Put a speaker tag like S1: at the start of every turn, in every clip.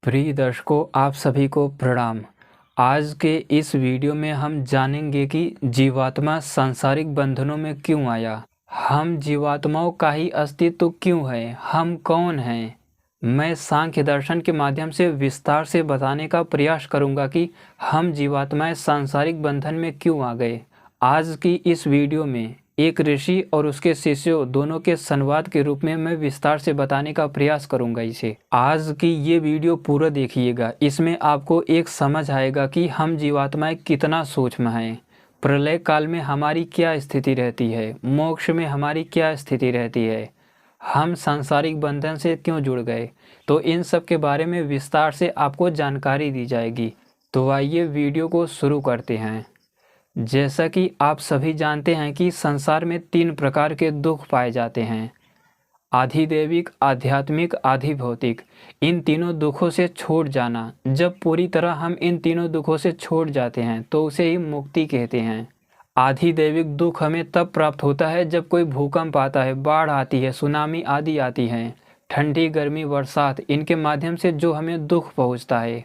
S1: प्रिय दर्शकों, आप सभी को प्रणाम। आज के इस वीडियो में हम जानेंगे कि जीवात्मा सांसारिक बंधनों में क्यों आया, हम जीवात्माओं का ही अस्तित्व क्यों है, हम कौन हैं। मैं सांख्य दर्शन के माध्यम से विस्तार से बताने का प्रयास करूंगा कि हम जीवात्माएं सांसारिक बंधन में क्यों आ गए। आज की इस वीडियो में एक ऋषि और उसके शिष्यों दोनों के संवाद के रूप में मैं विस्तार से बताने का प्रयास करूंगा इसे। आज की ये वीडियो पूरा देखिएगा, इसमें आपको एक समझ आएगा कि हम जीवात्माएं कितना सूक्ष्म हैं, प्रलय काल में हमारी क्या स्थिति रहती है, मोक्ष में हमारी क्या स्थिति रहती है, हम सांसारिक बंधन से क्यों जुड़ गए। तो इन सब के बारे में विस्तार से आपको जानकारी दी जाएगी। तो आइए वीडियो को शुरू करते हैं। जैसा कि आप सभी जानते हैं कि संसार में 3 प्रकार के दुख पाए जाते हैं, आधिदैविक, आध्यात्मिक, आधिभौतिक। इन तीनों दुखों से छूट जाना, जब पूरी तरह हम इन तीनों दुखों से छूट जाते हैं तो उसे ही मुक्ति कहते हैं। आधिदैविक दुख हमें तब प्राप्त होता है जब कोई भूकंप आता है, बाढ़ आती है, सुनामी आदि आती हैं, ठंडी गर्मी बरसात, इनके माध्यम से जो हमें दुख पहुंचता है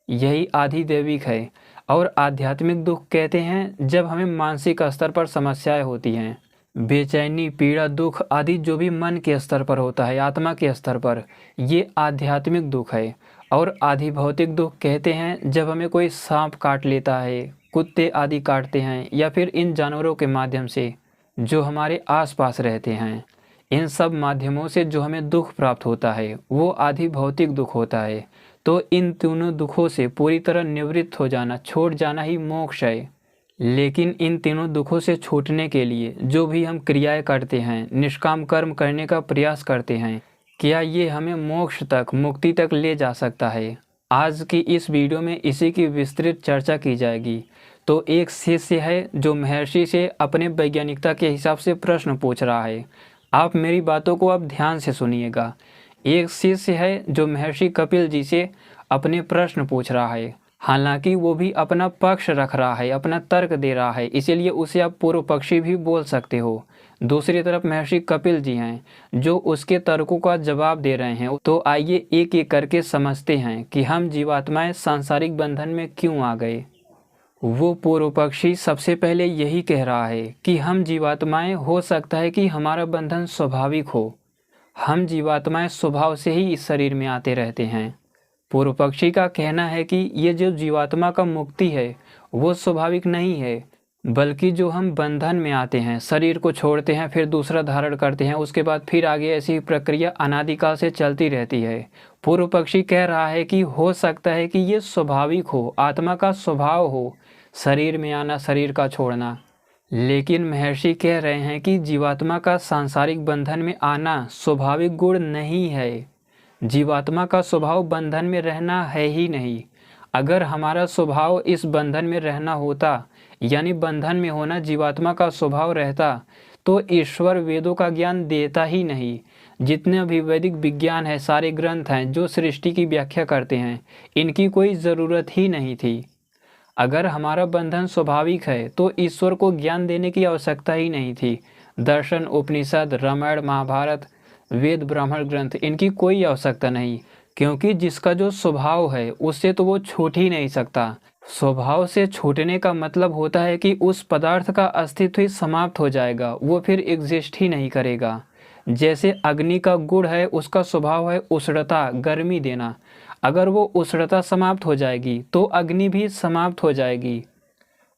S1: यही आधिदैविक है। और आध्यात्मिक दुख कहते हैं जब हमें मानसिक स्तर पर समस्याएं होती हैं, बेचैनी, पीड़ा, दुख आदि जो भी मन के स्तर पर होता है, आत्मा के स्तर पर, ये आध्यात्मिक दुख है। और आधिभौतिक दुख कहते हैं जब हमें कोई सांप काट लेता है, कुत्ते आदि काटते हैं, या फिर इन जानवरों के माध्यम से जो हमारे आसपास रहते हैं, इन सब माध्यमों से जो हमें दुख प्राप्त होता है वो आधिभौतिक दुख होता है। तो इन तीनों दुखों से पूरी तरह निवृत्त हो जाना, छोड़ जाना ही मोक्ष है। लेकिन इन तीनों दुखों से छूटने के लिए जो भी हम क्रियाएं करते हैं, निष्काम कर्म करने का प्रयास करते हैं, क्या ये हमें मोक्ष तक, मुक्ति तक ले जा सकता है। आज की इस वीडियो में इसी की विस्तृत चर्चा की जाएगी। तो एक शिष्य है जो महर्षि से अपने वैज्ञानिकता के हिसाब से प्रश्न पूछ रहा है। आप मेरी बातों को अब ध्यान से सुनिएगा। एक शिष्य है जो महर्षि कपिल जी से अपने प्रश्न पूछ रहा है, हालांकि वो भी अपना पक्ष रख रहा है, अपना तर्क दे रहा है, इसीलिए उसे आप पूर्व पक्षी भी बोल सकते हो। दूसरी तरफ महर्षि कपिल जी हैं जो उसके तर्कों का जवाब दे रहे हैं। तो आइए एक एक करके समझते हैं कि हम जीवात्माएं सांसारिक बंधन में क्यों आ गए। वो पूर्व पक्षी सबसे पहले यही कह रहा है कि हम जीवात्माएं, हो सकता है कि हमारा बंधन स्वाभाविक हो, हम जीवात्माएं स्वभाव से ही इस शरीर में आते रहते हैं। पूर्व पक्षी का कहना है कि ये जो जीवात्मा का मुक्ति है वो स्वाभाविक नहीं है, बल्कि जो हम बंधन में आते हैं, शरीर को छोड़ते हैं, फिर दूसरा धारण करते हैं, उसके बाद फिर आगे ऐसी प्रक्रिया अनादिकाल से चलती रहती है। पूर्व पक्षी कह रहा है कि हो सकता है कि ये स्वाभाविक हो, आत्मा का स्वभाव हो, शरीर में आना, शरीर का छोड़ना। लेकिन महर्षि कह रहे हैं कि जीवात्मा का सांसारिक बंधन में आना स्वाभाविक गुण नहीं है। जीवात्मा का स्वभाव बंधन में रहना है ही नहीं। अगर हमारा स्वभाव इस बंधन में रहना होता, यानी बंधन में होना जीवात्मा का स्वभाव रहता, तो ईश्वर वेदों का ज्ञान देता ही नहीं। जितने भी वैदिक विज्ञान है, सारे ग्रंथ हैं जो सृष्टि की व्याख्या करते हैं, इनकी कोई ज़रूरत ही नहीं थी। अगर हमारा बंधन स्वाभाविक है तो ईश्वर को ज्ञान देने की आवश्यकता ही नहीं थी। दर्शन, उपनिषद, रामायण, महाभारत, वेद, ब्राह्मण ग्रंथ, इनकी कोई आवश्यकता नहीं, क्योंकि जिसका जो स्वभाव है उससे तो वो छूट ही नहीं सकता। स्वभाव से छूटने का मतलब होता है कि उस पदार्थ का अस्तित्व ही समाप्त हो जाएगा, वो फिर एग्जिस्ट ही नहीं करेगा। जैसे अग्नि का गुण है, उसका स्वभाव है उष्णता, गर्मी देना। अगर वो उष्णता समाप्त हो जाएगी तो अग्नि भी समाप्त हो जाएगी।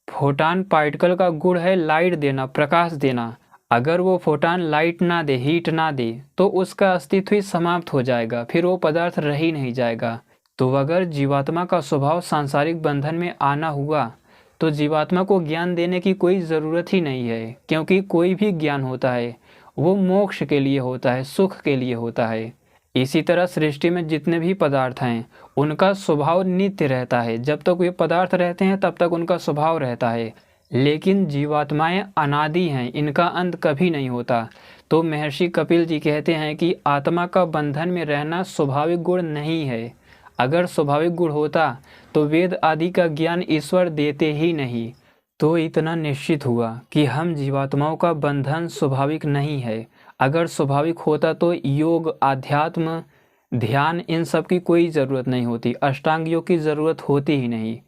S1: फोटान पार्टिकल का गुण है लाइट देना, प्रकाश देना। अगर वो फोटान लाइट ना दे, हीट ना दे, तो उसका अस्तित्व ही समाप्त हो जाएगा, फिर वो पदार्थ रह ही नहीं जाएगा। तो अगर जीवात्मा का स्वभाव सांसारिक बंधन में आना हुआ तो जीवात्मा को ज्ञान देने की कोई ज़रूरत ही नहीं है, क्योंकि कोई भी ज्ञान होता है वो मोक्ष के लिए होता है, सुख के लिए होता है। इसी तरह सृष्टि में जितने भी पदार्थ हैं उनका स्वभाव नित्य रहता है, जब तक ये पदार्थ रहते हैं तब तक उनका स्वभाव रहता है। लेकिन जीवात्माएं अनादि हैं, इनका अंत कभी नहीं होता। तो महर्षि कपिल जी कहते हैं कि आत्मा का बंधन में रहना स्वाभाविक गुण नहीं है। अगर स्वाभाविक गुण होता तो वेद आदि का ज्ञान ईश्वर देते ही नहीं। तो इतना निश्चित हुआ कि हम जीवात्माओं का बंधन स्वाभाविक नहीं है। अगर स्वाभाविक होता तो योग, आध्यात्म, ध्यान इन सब की कोई ज़रूरत नहीं होती, अष्टांग योग की ज़रूरत होती ही नहीं।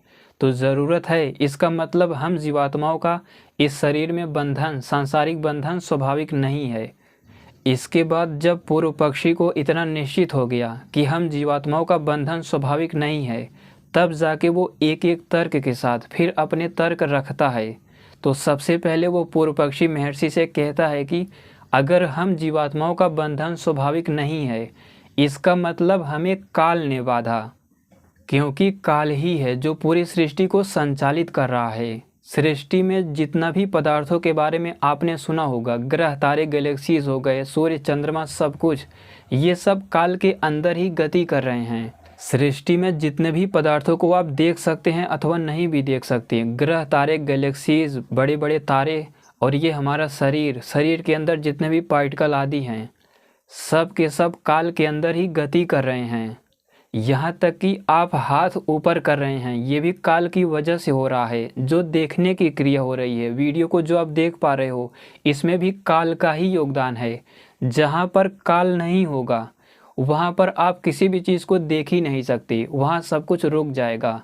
S1: तो ज़रूरत है, इसका मतलब हम जीवात्माओं का इस शरीर में बंधन, सांसारिक बंधन स्वाभाविक नहीं है। इसके बाद जब पूर्व पक्षी को इतना निश्चित हो गया कि हम जीवात्माओं का बंधन स्वाभाविक नहीं है, तब जाके वो एक एक तर्क के साथ फिर अपने तर्क रखता है। तो सबसे पहले वो पूर्व पक्षी महर्षि से कहता है कि अगर हम जीवात्माओं का बंधन स्वाभाविक नहीं है, इसका मतलब हमें काल ने बांधा, क्योंकि काल ही है जो पूरी सृष्टि को संचालित कर रहा है। सृष्टि में जितना भी पदार्थों के बारे में आपने सुना होगा, ग्रह तारे गैलेक्सीज हो गए, सूर्य चंद्रमा, सब कुछ ये सब काल के अंदर ही गति कर रहे हैं। सृष्टि में जितने भी पदार्थों को आप देख सकते हैं अथवा नहीं भी देख सकते, ग्रह तारे गैलेक्सीज, बड़े बड़े तारे, और ये हमारा शरीर, शरीर के अंदर जितने भी पार्टिकल आदि हैं, सब के सब काल के अंदर ही गति कर रहे हैं। यहाँ तक कि आप हाथ ऊपर कर रहे हैं, ये भी काल की वजह से हो रहा है। जो देखने की क्रिया हो रही है, वीडियो को जो आप देख पा रहे हो, इसमें भी काल का ही योगदान है। जहाँ पर काल नहीं होगा वहाँ पर आप किसी भी चीज़ को देख ही नहीं सकते, वहाँ सब कुछ रुक जाएगा।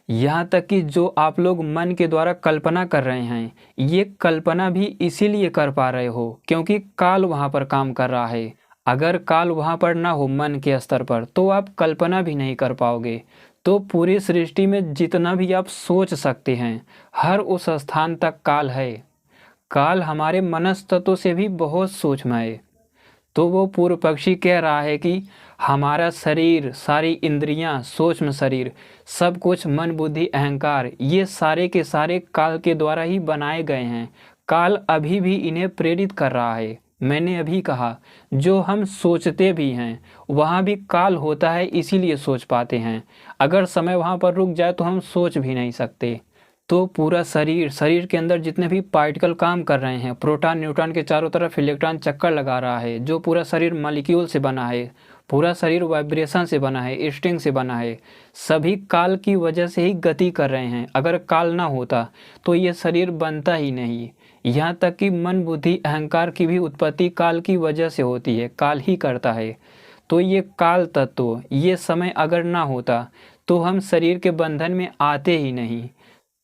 S1: यहाँ तक कि जो आप लोग मन के द्वारा कल्पना कर रहे हैं, ये कल्पना भी इसीलिए कर पा रहे हो क्योंकि काल वहाँ पर काम कर रहा है। अगर काल वहाँ पर ना हो मन के स्तर पर, तो आप कल्पना भी नहीं कर पाओगे। तो पूरी सृष्टि में जितना भी आप सोच सकते हैं, हर उस स्थान तक काल है। काल हमारे मनस्तत्व से भी बहुत सूक्ष्म है। तो वो पूर्व पक्षी कह रहा है कि हमारा शरीर, सारी इंद्रियां, सूक्ष्म शरीर, सब कुछ, मन बुद्धि अहंकार, ये सारे के सारे काल के द्वारा ही बनाए गए हैं। काल अभी भी इन्हें प्रेरित कर रहा है। मैंने अभी कहा, जो हम सोचते भी हैं वहाँ भी काल होता है, इसीलिए सोच पाते हैं। अगर समय वहाँ पर रुक जाए तो हम सोच भी नहीं सकते। तो पूरा शरीर, शरीर के अंदर जितने भी पार्टिकल काम कर रहे हैं, प्रोटॉन न्यूट्रॉन के चारों तरफ इलेक्ट्रॉन चक्कर लगा रहा है, जो पूरा शरीर मॉलिक्यूल से बना है, पूरा शरीर वाइब्रेशन से बना है, स्ट्रिंग से बना है, सभी काल की वजह से ही गति कर रहे हैं। अगर काल ना होता तो ये शरीर बनता ही नहीं। यहाँ तक कि मन बुद्धि अहंकार की भी उत्पत्ति काल की वजह से होती है, काल ही करता है। तो ये काल तत्व, ये समय अगर ना होता तो हम शरीर के बंधन में आते ही नहीं।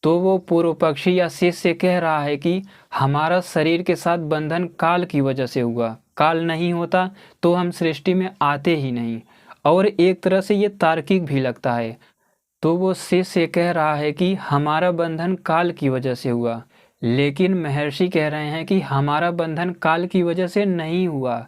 S1: तो वो पूर्व पक्षी या शिष्य कह रहा है कि हमारा शरीर के साथ बंधन काल की वजह से हुआ, काल नहीं होता तो हम सृष्टि में आते ही नहीं। और एक तरह से ये तार्किक भी लगता है। तो वो शिष्य कह रहा है कि हमारा बंधन काल की वजह से हुआ, लेकिन महर्षि कह रहे हैं कि हमारा बंधन काल की वजह से नहीं हुआ।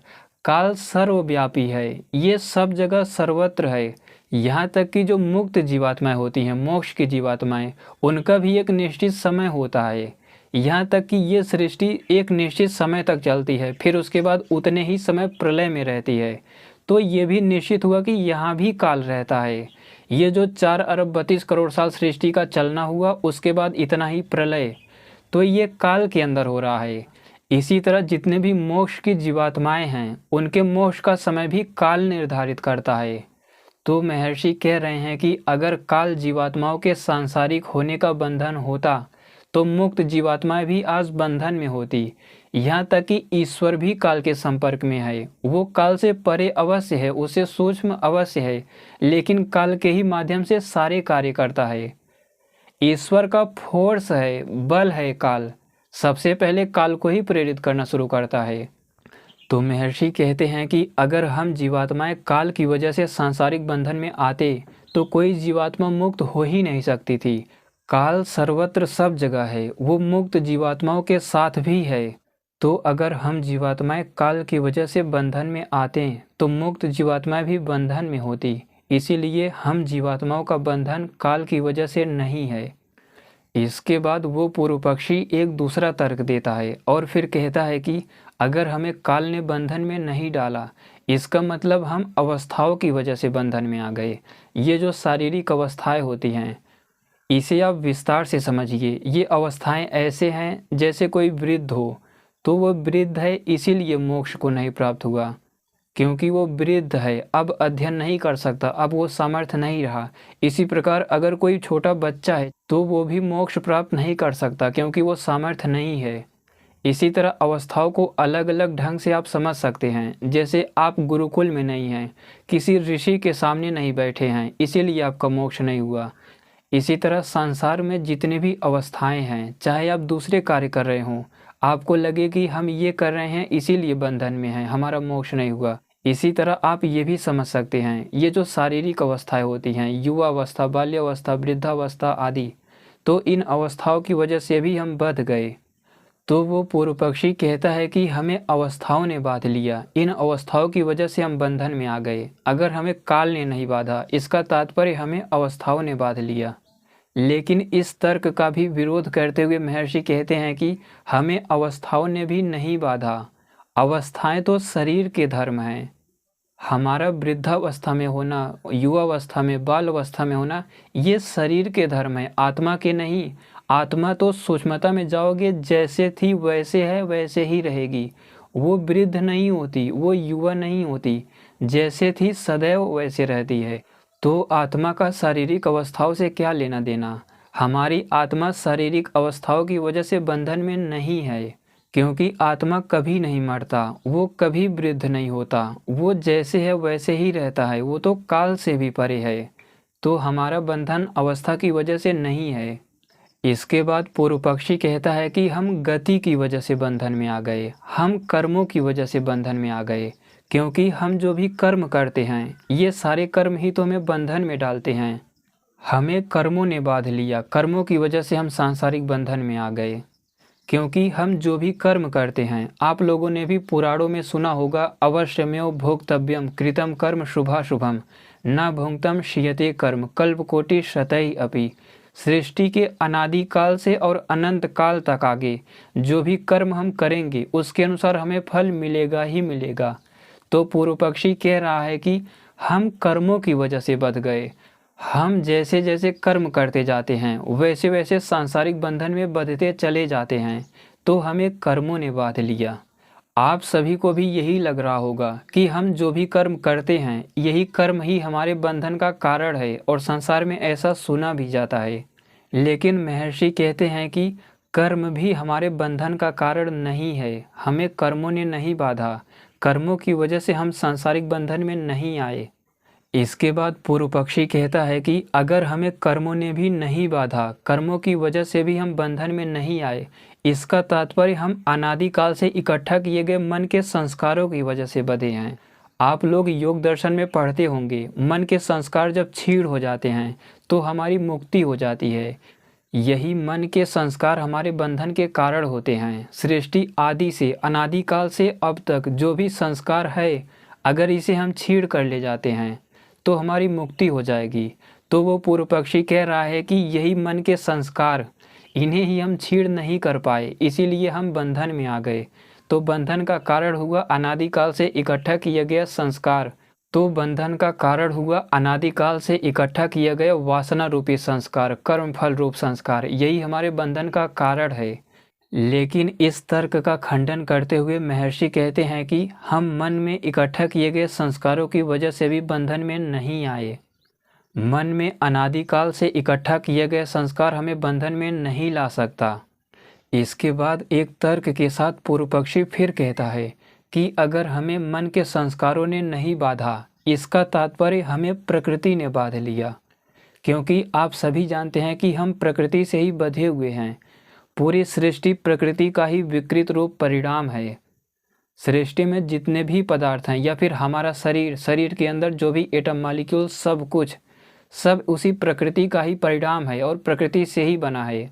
S1: काल सर्वव्यापी है, ये सब जगह सर्वत्र है। यहाँ तक कि जो मुक्त जीवात्माएं होती हैं, मोक्ष की जीवात्माएं, उनका भी एक निश्चित समय होता है। यहाँ तक कि ये सृष्टि एक निश्चित समय तक चलती है, फिर उसके बाद उतने ही समय प्रलय में रहती है। तो ये भी निश्चित हुआ कि यहाँ भी काल रहता है। ये जो 4 अरब 32 करोड़ साल सृष्टि का चलना हुआ, उसके बाद इतना ही प्रलय, तो ये काल के अंदर हो रहा है। इसी तरह जितने भी मोक्ष की जीवात्माएं हैं, उनके मोक्ष का समय भी काल निर्धारित करता है। तो महर्षि कह रहे हैं कि अगर काल जीवात्माओं के सांसारिक होने का बंधन होता तो मुक्त जीवात्माएं भी आज बंधन में होती। यहाँ तक कि ईश्वर भी काल के संपर्क में है। वो काल से परे अवश्य है, उसे सूक्ष्म अवश्य है, लेकिन काल के ही माध्यम से सारे कार्य करता है। ईश्वर का फोर्स है, बल है काल, सबसे पहले काल को ही प्रेरित करना शुरू करता है। तो महर्षि कहते हैं कि अगर हम जीवात्माएं काल की वजह से सांसारिक बंधन में आते तो कोई जीवात्मा मुक्त हो ही नहीं सकती थी। काल सर्वत्र सब जगह है, वो मुक्त जीवात्माओं के साथ भी है। तो अगर हम जीवात्माएं काल की वजह से बंधन में आते तो मुक्त जीवात्माएं भी बंधन में होती। इसीलिए हम जीवात्माओं का बंधन काल की वजह से नहीं है। इसके बाद वो पूर्व पक्षी एक दूसरा तर्क देता है और फिर कहता है कि अगर हमें काल ने बंधन में नहीं डाला, इसका मतलब हम अवस्थाओं की वजह से बंधन में आ गए। ये जो शारीरिक अवस्थाएं होती हैं, इसे आप विस्तार से समझिए। ये अवस्थाएं ऐसे हैं जैसे कोई वृद्ध हो, तो वो वृद्ध है इसीलिए मोक्ष को नहीं प्राप्त हुआ, क्योंकि वो वृद्ध है, अब अध्ययन नहीं कर सकता, अब वो सामर्थ्य नहीं रहा। इसी प्रकार अगर कोई छोटा बच्चा है तो वो भी मोक्ष प्राप्त नहीं कर सकता, क्योंकि वो सामर्थ्य नहीं है। इसी तरह अवस्थाओं को अलग अलग ढंग से आप समझ सकते हैं। जैसे आप गुरुकुल में नहीं हैं, किसी ऋषि के सामने नहीं बैठे हैं, इसीलिए आपका मोक्ष नहीं हुआ। इसी तरह संसार में जितनी भी अवस्थाएं हैं, चाहे आप दूसरे कार्य कर रहे हों, आपको लगे कि हम ये कर रहे हैं इसीलिए बंधन में हैं, हमारा मोक्ष नहीं हुआ। इसी तरह आप ये भी समझ सकते हैं, ये जो शारीरिक अवस्थाएं होती हैं, युवावस्था, बाल्यावस्था, वृद्धावस्था आदि, तो इन अवस्थाओं की वजह से भी हम बंध गए। तो वो पूर्व पक्षी कहता है कि हमें अवस्थाओं ने बांध लिया, इन अवस्थाओं की वजह से हम बंधन में आ गए। अगर हमें काल ने नहीं बांधा, इसका तात्पर्य हमें अवस्थाओं ने बांध लिया। लेकिन इस तर्क का भी विरोध करते हुए महर्षि कहते हैं कि हमें अवस्थाओं ने भी नहीं बांधा। अवस्थाएं तो शरीर के धर्म हैं। हमारा वृद्धावस्था में होना, युवावस्था में, बाल अवस्था में होना, ये शरीर के धर्म है, आत्मा के नहीं। आत्मा तो सूक्ष्मता में जाओगे, जैसे थी वैसे है वैसे ही रहेगी। वो वृद्ध नहीं होती, वो युवा नहीं होती, जैसे थी सदैव वैसे रहती है। तो आत्मा का शारीरिक अवस्थाओं से क्या लेना देना। हमारी आत्मा शारीरिक अवस्थाओं की वजह से बंधन में नहीं है, क्योंकि आत्मा कभी नहीं मरता, वो कभी वृद्ध नहीं होता, वो जैसे है वैसे ही रहता है, वो तो काल से भी परे है। तो हमारा बंधन अवस्था की वजह से नहीं है। इसके बाद पूर्व पक्षी कहता है कि हम गति की वजह से बंधन में आ गए, हम कर्मों की वजह से बंधन में आ गए, क्योंकि हम जो भी कर्म करते हैं, ये सारे कर्म ही तो हमें बंधन में डालते हैं। हमें कर्मों ने बांध लिया, कर्मों की वजह से हम सांसारिक बंधन में आ गए। क्योंकि हम जो भी कर्म करते हैं, आप लोगों ने भी पुराणों में सुना होगा, अवश्यमेव भोक्तव्यम कृतम कर्म शुभाशुभम न भुंक्तम क्षीयते कर्म कल्पकोटि शतैः अपि। सृष्टि के अनादिकाल से और अनंत काल तक आगे जो भी कर्म हम करेंगे, उसके अनुसार हमें फल मिलेगा ही मिलेगा। तो पूर्व पक्षी कह रहा है कि हम कर्मों की वजह से बंध गए। हम जैसे जैसे कर्म करते जाते हैं, वैसे वैसे सांसारिक बंधन में बंधते चले जाते हैं। तो हमें कर्मों ने बांध लिया। आप सभी को भी यही लग रहा होगा कि हम जो भी कर्म करते हैं, यही कर्म ही हमारे बंधन का कारण है, और संसार में ऐसा सुना भी जाता है। लेकिन महर्षि कहते हैं कि कर्म भी हमारे बंधन का कारण नहीं है, हमें कर्मों ने नहीं बांधा, कर्मों की वजह से हम सांसारिक बंधन में नहीं आए। इसके बाद पूर्व पक्षी कहता है कि अगर हमें कर्मों ने भी नहीं बांधा, कर्मों की वजह से भी हम बंधन में नहीं आए, इसका तात्पर्य हम अनादिकाल से इकट्ठा किए गए मन के संस्कारों की वजह से बंधे हैं। आप लोग योग दर्शन में पढ़ते होंगे, मन के संस्कार जब क्षीण हो जाते हैं तो हमारी मुक्ति हो जाती है। यही मन के संस्कार हमारे बंधन के कारण होते हैं। सृष्टि आदि से, अनादिकाल से अब तक जो भी संस्कार है, अगर इसे हम छीड़ कर ले जाते हैं तो हमारी मुक्ति हो जाएगी। तो वो पूर्व पक्षी कह रहा है कि यही मन के संस्कार, इन्हें ही हम छीड़ नहीं कर पाए, इसीलिए हम बंधन में आ गए। तो बंधन का कारण हुआ अनादिकाल से इकट्ठा किया गया संस्कार। तो बंधन का कारण हुआ अनादिकाल से इकट्ठा किया गया वासना रूपी संस्कार, कर्म फल रूप संस्कार, यही हमारे बंधन का कारण है। लेकिन इस तर्क का खंडन करते हुए महर्षि कहते हैं कि हम मन में इकट्ठा किए गए संस्कारों की वजह से भी बंधन में नहीं आए। मन में अनादिकाल से इकट्ठा किए गए संस्कार हमें बंधन में नहीं ला सकता। इसके बाद एक तर्क के साथ पूर्व पक्षी फिर कहता है कि अगर हमें मन के संस्कारों ने नहीं बांधा, इसका तात्पर्य हमें प्रकृति ने बांध लिया। क्योंकि आप सभी जानते हैं कि हम प्रकृति से ही बंधे हुए हैं। पूरी सृष्टि प्रकृति का ही विकृत रूप परिणाम है। सृष्टि में जितने भी पदार्थ हैं, या फिर हमारा शरीर, शरीर के अंदर जो भी एटम मॉलिक्यूल, सब कुछ, सब उसी प्रकृति का ही परिणाम है और प्रकृति से ही बना है।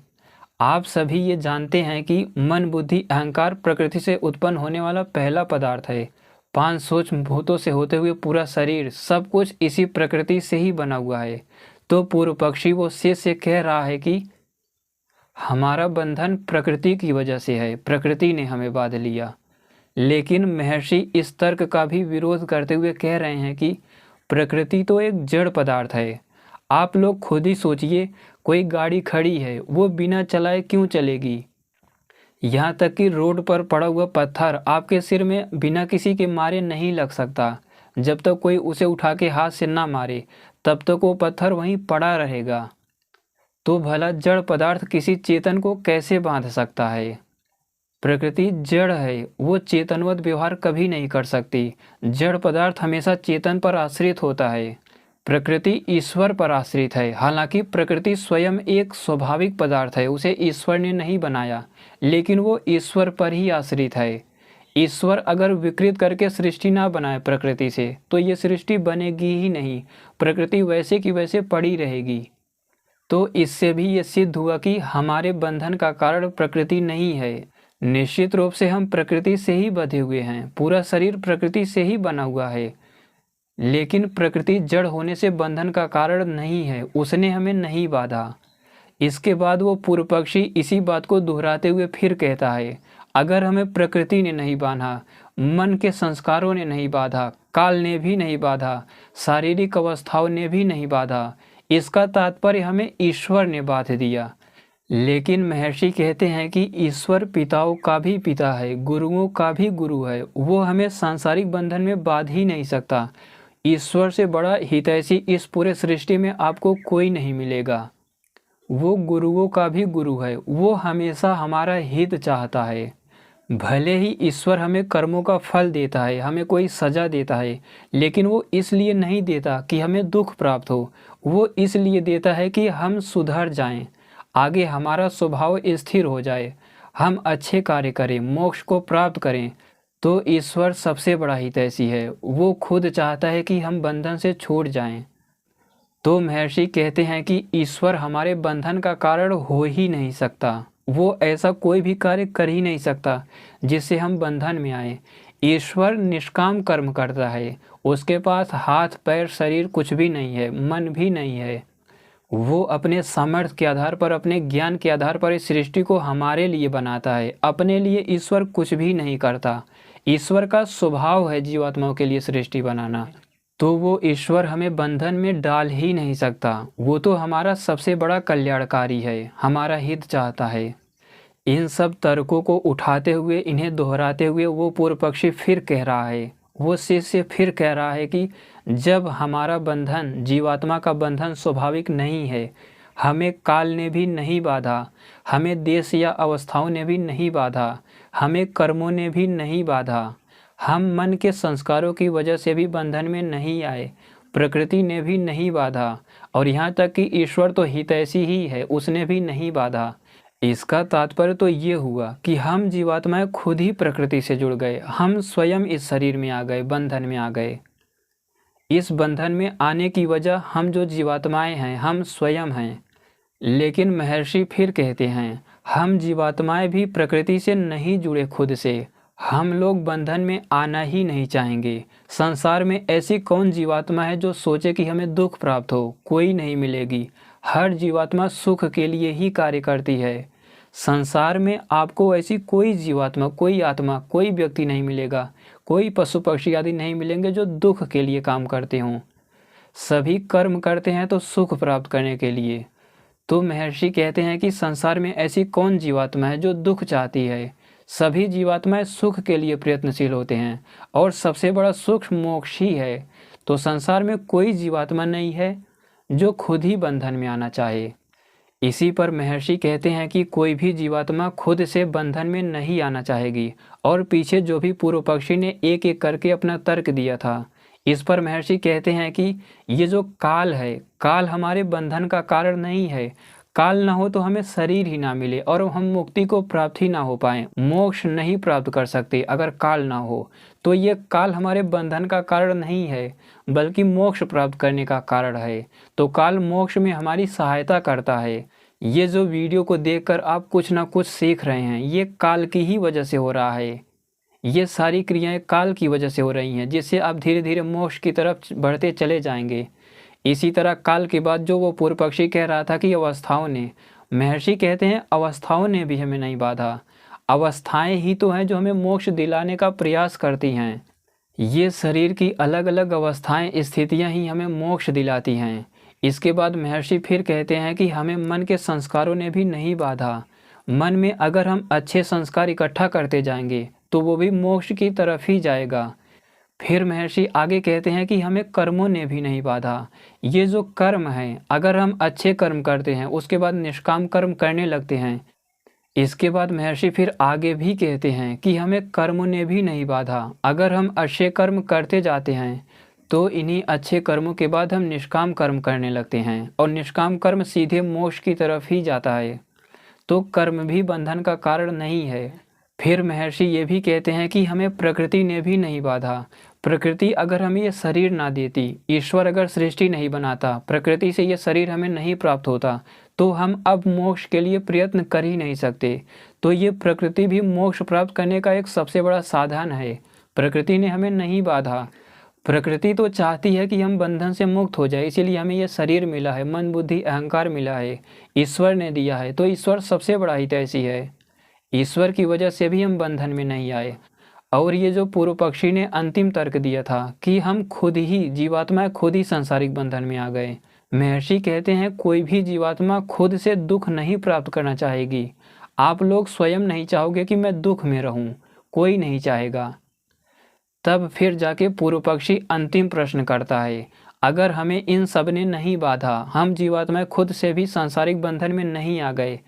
S1: आप सभी ये जानते हैं कि मन, बुद्धि, अहंकार प्रकृति से उत्पन्न होने वाला पहला पदार्थ है। 5 सूक्ष्म भूतों से होते हुए पूरा शरीर, सब कुछ इसी प्रकृति से ही बना हुआ है। तो पूर्व पक्षी वो से कह रहा है कि हमारा बंधन प्रकृति की वजह से है, प्रकृति ने हमें बांध लिया। लेकिन महर्षि इस तर्क का भी विरोध करते हुए कह रहे हैं कि प्रकृति तो एक जड़ पदार्थ है। आप लोग खुद ही सोचिए, कोई गाड़ी खड़ी है, वो बिना चलाए क्यों चलेगी। यहाँ तक कि रोड पर पड़ा हुआ पत्थर आपके सिर में बिना किसी के मारे नहीं लग सकता। जब तक कोई उसे उठा के हाथ से ना मारे, तब तक वो पत्थर वहीं पड़ा रहेगा। तो भला जड़ पदार्थ किसी चेतन को कैसे बांध सकता है। प्रकृति जड़ है, वो चेतनवत व्यवहार कभी नहीं कर सकती। जड़ पदार्थ हमेशा चेतन पर आश्रित होता है। प्रकृति ईश्वर पर आश्रित है। हालांकि प्रकृति स्वयं एक स्वाभाविक पदार्थ है, उसे ईश्वर ने नहीं बनाया, लेकिन वो ईश्वर पर ही आश्रित है। ईश्वर अगर विकृत करके सृष्टि ना बनाए प्रकृति से, तो ये सृष्टि बनेगी ही नहीं, प्रकृति वैसे की वैसे पड़ी रहेगी। तो इससे भी ये सिद्ध हुआ कि हमारे बंधन का कारण प्रकृति नहीं है। निश्चित रूप से हम प्रकृति से ही बंधे हुए हैं, पूरा शरीर प्रकृति से ही बना हुआ है, लेकिन प्रकृति जड़ होने से बंधन का कारण नहीं है, उसने हमें नहीं बांधा। इसके बाद वो पूर्व पक्षी इसी बात को दोहराते हुए फिर कहता है, अगर हमें प्रकृति ने नहीं बांधा, मन के संस्कारों ने नहीं बांधा, काल ने भी नहीं बांधा, शारीरिक अवस्थाओं ने भी नहीं बांधा, इसका तात्पर्य हमें ईश्वर ने बांध दिया। लेकिन महर्षि कहते हैं कि ईश्वर पिताओं का भी पिता है, गुरुओं का भी गुरु है, वो हमें सांसारिक बंधन में बांध ही नहीं सकता। ईश्वर से बड़ा हितैषी इस पूरे सृष्टि में आपको कोई नहीं मिलेगा। वो गुरुओं का भी गुरु है, वो हमेशा हमारा हित चाहता है। भले ही ईश्वर हमें कर्मों का फल देता है, हमें कोई सजा देता है, लेकिन वो इसलिए नहीं देता कि हमें दुख प्राप्त हो, वो इसलिए देता है कि हम सुधर जाएं, आगे हमारा स्वभाव स्थिर हो जाए, हम अच्छे कार्य करें, मोक्ष को प्राप्त करें। तो ईश्वर सबसे बड़ा हितैषी है, वो खुद चाहता है कि हम बंधन से छूट जाएं। तो महर्षि कहते हैं कि ईश्वर हमारे बंधन का कारण हो ही नहीं सकता, वो ऐसा कोई भी कार्य कर ही नहीं सकता जिससे हम बंधन में आए। ईश्वर निष्काम कर्म करता है, उसके पास हाथ पैर शरीर कुछ भी नहीं है, मन भी नहीं है। वो अपने सामर्थ्य के आधार पर, अपने ज्ञान के आधार पर इस सृष्टि को हमारे लिए बनाता है, अपने लिए ईश्वर कुछ भी नहीं करता। ईश्वर का स्वभाव है जीवात्माओं के लिए सृष्टि बनाना, तो वो ईश्वर हमें बंधन में डाल ही नहीं सकता। वो तो हमारा सबसे बड़ा कल्याणकारी है, हमारा हित चाहता है। इन सब तर्कों को उठाते हुए, इन्हें दोहराते हुए वो पूर्व पक्षी फिर कह रहा है, वो शिष्य फिर कह रहा है कि जब हमारा बंधन, जीवात्मा का बंधन स्वाभाविक नहीं है, हमें काल ने भी नहीं बांधा, हमें देश या अवस्थाओं ने भी नहीं बांधा, हमें कर्मों ने भी नहीं बांधा, हम मन के संस्कारों की वजह से भी बंधन में नहीं आए, प्रकृति ने भी नहीं बांधा, और यहाँ तक कि ईश्वर तो हितैषी ही है, उसने भी नहीं बांधा। इसका तात्पर्य तो ये हुआ कि हम जीवात्माएं खुद ही प्रकृति से जुड़ गए, हम स्वयं इस शरीर में आ गए, बंधन में आ गए। इस बंधन में आने की वजह हम जो जीवात्माएं हैं, हम स्वयं हैं। लेकिन महर्षि फिर कहते हैं, हम जीवात्माएं भी प्रकृति से नहीं जुड़े खुद से, हम लोग बंधन में आना ही नहीं चाहेंगे। संसार में ऐसी कौन जीवात्मा है जो सोचे कि हमें दुख प्राप्त हो? कोई नहीं मिलेगी। हर जीवात्मा सुख के लिए ही कार्य करती है। संसार में आपको ऐसी कोई जीवात्मा, कोई आत्मा, कोई व्यक्ति नहीं मिलेगा, कोई पशु पक्षी आदि नहीं मिलेंगे जो दुख के लिए काम करते हों। सभी कर्म करते हैं तो सुख प्राप्त करने के लिए। तो महर्षि कहते हैं कि संसार में ऐसी कौन जीवात्मा है जो दुख चाहती है? सभी जीवात्माएं सुख के लिए प्रयत्नशील होते हैं, और सबसे बड़ा सुख मोक्ष ही है। तो संसार में कोई जीवात्मा नहीं है जो खुद ही बंधन में आना चाहे। इसी पर महर्षि कहते हैं कि कोई भी जीवात्मा खुद से बंधन में नहीं आना चाहेगी। और पीछे जो भी पूर्व पक्षी ने एक एक करके अपना तर्क दिया था, इस पर महर्षि कहते हैं कि ये जो काल है, काल हमारे बंधन का कारण नहीं है। काल ना हो तो हमें शरीर ही ना मिले और हम मुक्ति को प्राप्त ही ना हो पाए, मोक्ष नहीं प्राप्त कर सकते अगर काल ना हो। तो ये काल हमारे बंधन का कारण नहीं है, बल्कि मोक्ष प्राप्त करने का कारण है। तो काल मोक्ष में हमारी सहायता करता है। ये जो वीडियो को देखकर आप कुछ ना कुछ सीख रहे हैं, ये काल की ही वजह से हो रहा है। ये सारी क्रियाएं काल की वजह से हो रही हैं, जिससे आप धीरे धीरे मोक्ष की तरफ बढ़ते चले जाएंगे। इसी तरह काल के बाद जो वो पूर्व पक्षी कह रहा था कि अवस्थाओं ने, महर्षि कहते हैं अवस्थाओं ने भी हमें नहीं बाधा। अवस्थाएं ही तो हैं जो हमें मोक्ष दिलाने का प्रयास करती हैं। ये शरीर की अलग अलग अवस्थाएं, स्थितियां ही हमें मोक्ष दिलाती हैं। इसके बाद महर्षि फिर कहते हैं कि हमें मन के संस्कारों ने भी नहीं बाधा। मन में अगर हम अच्छे संस्कार इकट्ठा करते जाएंगे तो वो भी मोक्ष की तरफ ही जाएगा। फिर महर्षि आगे कहते हैं कि हमें कर्मों ने भी नहीं बाधा। ये जो कर्म है, अगर हम अच्छे कर्म करते हैं, उसके बाद निष्काम कर्म करने लगते हैं, इसके बाद महर्षि फिर आगे भी कहते हैं कि हमें कर्मों ने भी नहीं बाधा। अगर हम अच्छे कर्म करते जाते हैं तो इन्हीं अच्छे कर्मों के बाद हम निष्काम कर्म करने लगते हैं और निष्काम कर्म सीधे मोक्ष की तरफ ही जाता है। तो कर्म भी बंधन का कारण नहीं है। फिर महर्षि ये भी कहते हैं कि हमें प्रकृति ने भी नहीं बाधा। प्रकृति अगर हमें ये शरीर ना देती, ईश्वर अगर सृष्टि नहीं बनाता, प्रकृति से ये शरीर हमें नहीं प्राप्त होता, तो हम अब मोक्ष के लिए प्रयत्न कर ही नहीं सकते। तो ये प्रकृति भी मोक्ष प्राप्त करने का एक सबसे बड़ा साधन है। प्रकृति ने हमें नहीं बाधा। प्रकृति तो चाहती है कि हम बंधन से मुक्त हो जाए, इसीलिए हमें यह शरीर मिला है, मन बुद्धि अहंकार मिला है, ईश्वर ने दिया है। तो ईश्वर सबसे बड़ा हितैषी है। ईश्वर की वजह से भी हम बंधन में नहीं आए। और ये जो पूर्व पक्षी ने अंतिम तर्क दिया था कि हम खुद ही जीवात्मा खुद ही सांसारिक बंधन में आ गए। महर्षि कहते हैं कोई भी जीवात्मा खुद से दुख नहीं प्राप्त करना चाहेगी। आप लोग स्वयं नहीं चाहोगे कि मैं दुख में रहूं, कोई नहीं चाहेगा। तब फिर जाके पूर्व पक्षी अंतिम प्रश्न करता है, अगर हमें इन सब ने नहीं बाधा, हम जीवात्मा खुद से भी सांसारिक बंधन में नहीं आ गए,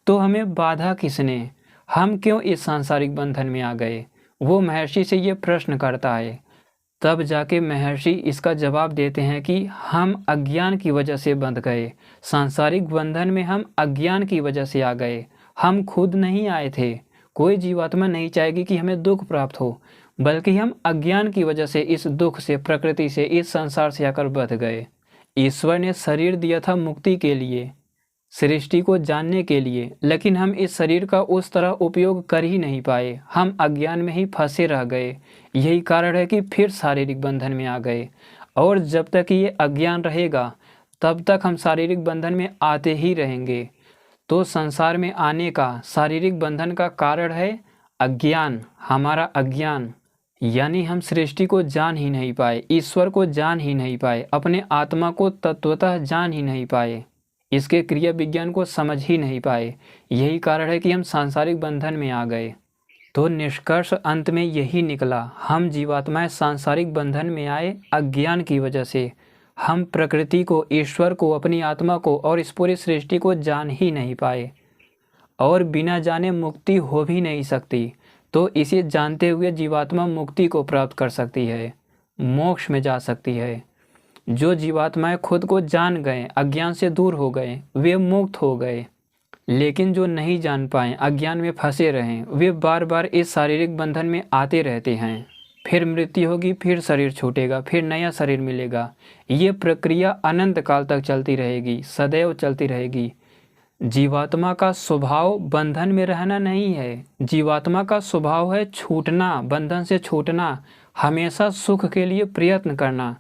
S1: तो हमें बाधा किसने, हम क्यों इस सांसारिक बंधन में आ गए? वो महर्षि से ये प्रश्न करता है। तब जाके महर्षि इसका जवाब देते हैं कि हम अज्ञान की वजह से बंध गए। सांसारिक बंधन में हम अज्ञान की वजह से आ गए, हम खुद नहीं आए थे। कोई जीवात्मा नहीं चाहेगी कि हमें दुख प्राप्त हो, बल्कि हम अज्ञान की वजह से इस दुख से, प्रकृति से, इस संसार से आकर बंध गए। ईश्वर ने शरीर दिया था मुक्ति के लिए, सृष्टि को जानने के लिए, लेकिन हम इस शरीर का उस तरह उपयोग कर ही नहीं पाए। हम अज्ञान में ही फंसे रह गए। यही कारण है कि फिर शारीरिक बंधन में आ गए। और जब तक ये अज्ञान रहेगा तब तक हम शारीरिक बंधन में आते ही रहेंगे। तो संसार में आने का, शारीरिक बंधन का कारण है अज्ञान, हमारा अज्ञान। यानी हम सृष्टि को जान ही नहीं पाए, ईश्वर को जान ही नहीं पाए, अपने आत्मा को तत्वतः जान ही नहीं पाए, इसके क्रिया विज्ञान को समझ ही नहीं पाए। यही कारण है कि हम सांसारिक बंधन में आ गए। तो निष्कर्ष अंत में यही निकला, हम जीवात्माएं सांसारिक बंधन में आए अज्ञान की वजह से। हम प्रकृति को, ईश्वर को, अपनी आत्मा को और इस पूरी सृष्टि को जान ही नहीं पाए। और बिना जाने मुक्ति हो भी नहीं सकती। तो इसे जानते हुए जीवात्मा मुक्ति को प्राप्त कर सकती है, मोक्ष में जा सकती है। जो जीवात्माएं खुद को जान गए, अज्ञान से दूर हो गए, वे मुक्त हो गए। लेकिन जो नहीं जान पाए, अज्ञान में फंसे रहें, वे बार बार इस शारीरिक बंधन में आते रहते हैं। फिर मृत्यु होगी, फिर शरीर छूटेगा, फिर नया शरीर मिलेगा। ये प्रक्रिया अनंत काल तक चलती रहेगी, सदैव चलती रहेगी। जीवात्मा का स्वभाव बंधन में रहना नहीं है। जीवात्मा का स्वभाव है छूटना, बंधन से छूटना, हमेशा सुख के लिए प्रयत्न करना।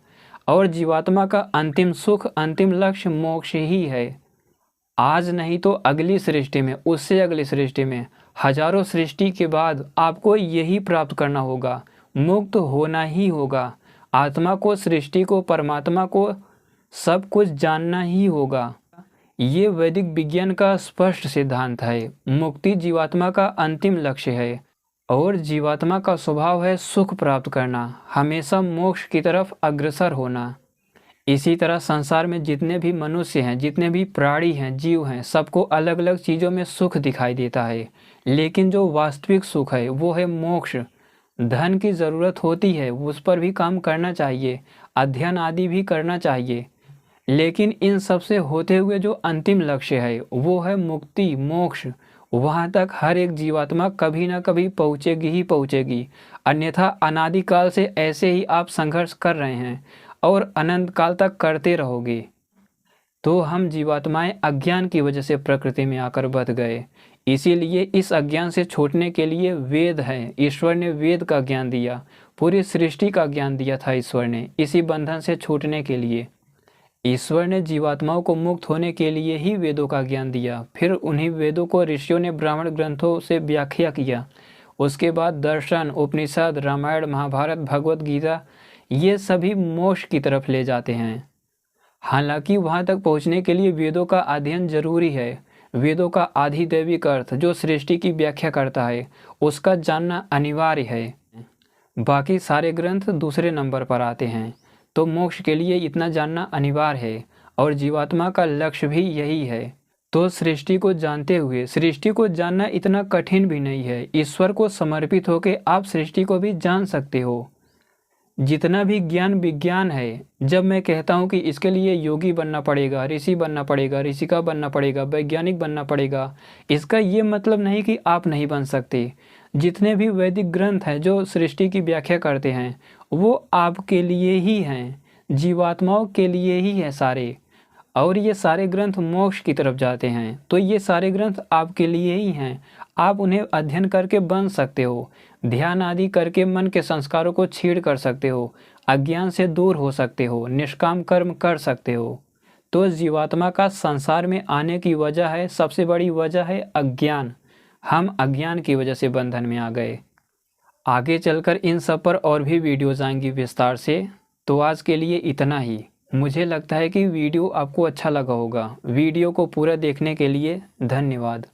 S1: और जीवात्मा का अंतिम सुख, अंतिम लक्ष्य मोक्ष ही है। आज नहीं तो अगली सृष्टि में, उससे अगली सृष्टि में, हजारों सृष्टि के बाद आपको यही प्राप्त करना होगा, मुक्त होना ही होगा। आत्मा को, सृष्टि को, परमात्मा को सब कुछ जानना ही होगा। ये वैदिक विज्ञान का स्पष्ट सिद्धांत है। मुक्ति जीवात्मा का अंतिम लक्ष्य है और जीवात्मा का स्वभाव है सुख प्राप्त करना, हमेशा मोक्ष की तरफ अग्रसर होना। इसी तरह संसार में जितने भी मनुष्य हैं, जितने भी प्राणी हैं, जीव हैं, सबको अलग अलग चीज़ों में सुख दिखाई देता है, लेकिन जो वास्तविक सुख है वो है मोक्ष। धन की ज़रूरत होती है, उस पर भी काम करना चाहिए, अध्ययन आदि भी करना चाहिए, लेकिन इन सब से होते हुए जो अंतिम लक्ष्य है वो है मुक्ति, मोक्ष। वहाँ तक हर एक जीवात्मा कभी ना कभी पहुँचेगी ही पहुँचेगी, अन्यथा अनादिकाल से ऐसे ही आप संघर्ष कर रहे हैं और अनंत काल तक करते रहोगे। तो हम जीवात्माएं अज्ञान की वजह से प्रकृति में आकर बंध गए। इसीलिए इस अज्ञान से छूटने के लिए वेद है। ईश्वर ने वेद का ज्ञान दिया, पूरी सृष्टि का ज्ञान दिया था ईश्वर ने, इसी बंधन से छूटने के लिए। ईश्वर ने जीवात्माओं को मुक्त होने के लिए ही वेदों का ज्ञान दिया। फिर उन्हीं वेदों को ऋषियों ने ब्राह्मण ग्रंथों से व्याख्या किया। उसके बाद दर्शन, उपनिषद, रामायण, महाभारत, भगवत गीता, ये सभी मोक्ष की तरफ ले जाते हैं। हालांकि वहाँ तक पहुँचने के लिए वेदों का अध्ययन जरूरी है। वेदों का आधिदैविक अर्थ जो सृष्टि की व्याख्या करता है, उसका जानना अनिवार्य है। बाकी सारे ग्रंथ दूसरे नंबर पर आते हैं। तो मोक्ष के लिए इतना जानना अनिवार्य है और जीवात्मा का लक्ष्य भी यही है। तो सृष्टि को जानते हुए सृष्टि को जानना इतना कठिन भी नहीं है। ईश्वर को समर्पित होकर आप सृष्टि को भी जान सकते हो। जितना भी ज्ञान विज्ञान है, जब मैं कहता हूँ कि इसके लिए योगी बनना पड़ेगा, ऋषि बनना पड़ेगा, ऋषिका बनना पड़ेगा, वैज्ञानिक बनना पड़ेगा, इसका ये मतलब नहीं कि आप नहीं बन सकते। जितने भी वैदिक ग्रंथ हैं जो सृष्टि की व्याख्या करते हैं वो आपके लिए ही हैं, जीवात्माओं के लिए ही है सारे। और ये सारे ग्रंथ मोक्ष की तरफ जाते हैं, तो ये सारे ग्रंथ आपके लिए ही हैं। आप उन्हें अध्ययन करके बन सकते हो, ध्यान आदि करके मन के संस्कारों को छीड़ कर सकते हो, अज्ञान से दूर हो सकते हो, निष्काम कर्म कर सकते हो। तो जीवात्मा का संसार में आने की वजह है, सबसे बड़ी वजह है अज्ञान। हम अज्ञान की वजह से बंधन में आ गए। आगे चलकर इन सब पर और भी वीडियोज़ आएंगी विस्तार से। तो आज के लिए इतना ही। मुझे लगता है कि वीडियो आपको अच्छा लगा होगा। वीडियो को पूरा देखने के लिए धन्यवाद।